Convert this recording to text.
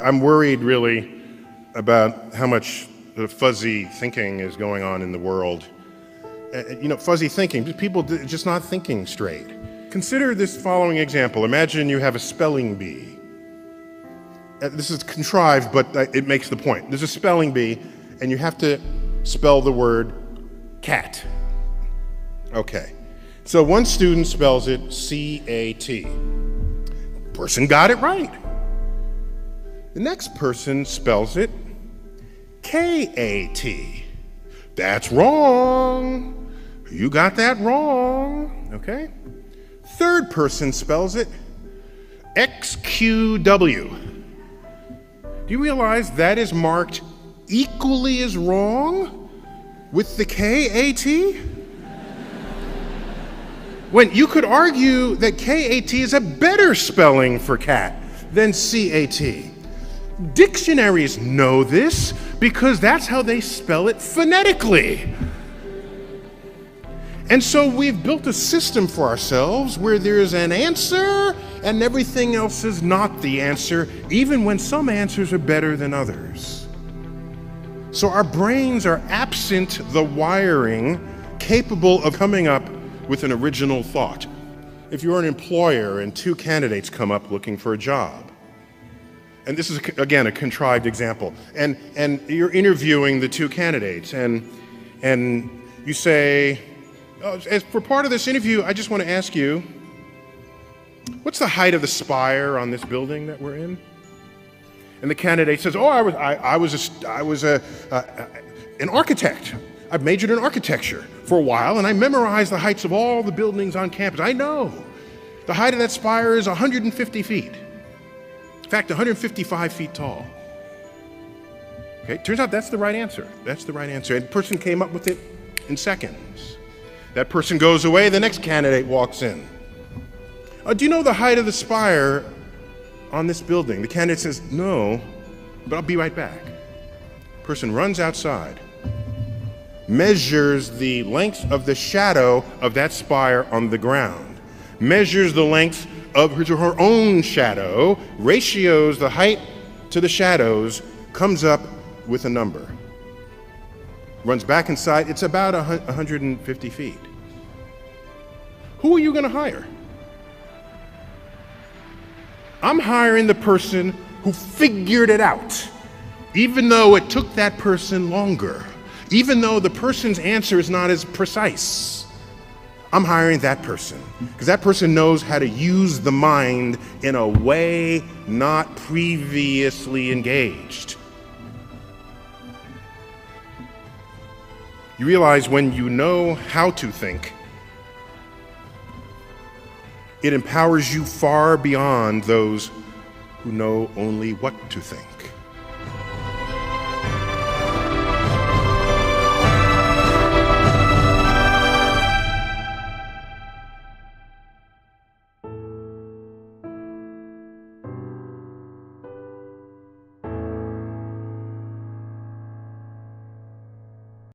I'm worried really about how much fuzzy thinking is going on in the world. Fuzzy thinking, people just not thinking straight. Consider this following example. Imagine you have a spelling bee. This is contrived, but it makes the point. There's a spelling bee, and you have to spell the word cat. Okay. So one student spells it C-A-T. Person got it right. The next person spells it K-A-T. That's wrong. You got that wrong. Okay. Third person spells it X-Q-W. Do you realize that is marked equally as wrong with the K-A-T? When you could argue that K-A-T is a better spelling for cat than C-A-T. Dictionaries know this because that's how they spell it phonetically. And so we've built a system for ourselves where there's an answer and everything else is not the answer, even when some answers are better than others. So our brains are absent the wiring capable of coming up with an original thought. If you're an employer and two candidates come up looking for a job, and this is, again, a contrived example, and you're interviewing the two candidates, and you say, as for part of this interview, I just want to ask you, what's the height of the spire on this building that we're in? And the candidate says, oh, I was an architect. I've majored in architecture for a while, and I memorized the heights of all the buildings on campus. I know the height of that spire is 150 feet. In fact, 155 feet tall. Okay, turns out that's the right answer. That's the right answer. And the person came up with it in seconds. That person goes away, the next candidate walks in. Do you know the height of the spire on this building? The candidate says, no, but I'll be right back. Person runs outside, measures the length of the shadow of that spire on the ground, measures the length of her own shadow, ratios the height to the shadows, comes up with a number. Runs back inside, it's about 150 feet. Who are you going to hire? I'm hiring the person who figured it out, even though it took that person longer, even though the person's answer is not as precise. I'm hiring that person because that person knows how to use the mind in a way not previously engaged. You realize when you know how to think, it empowers you far beyond those who know only what to think.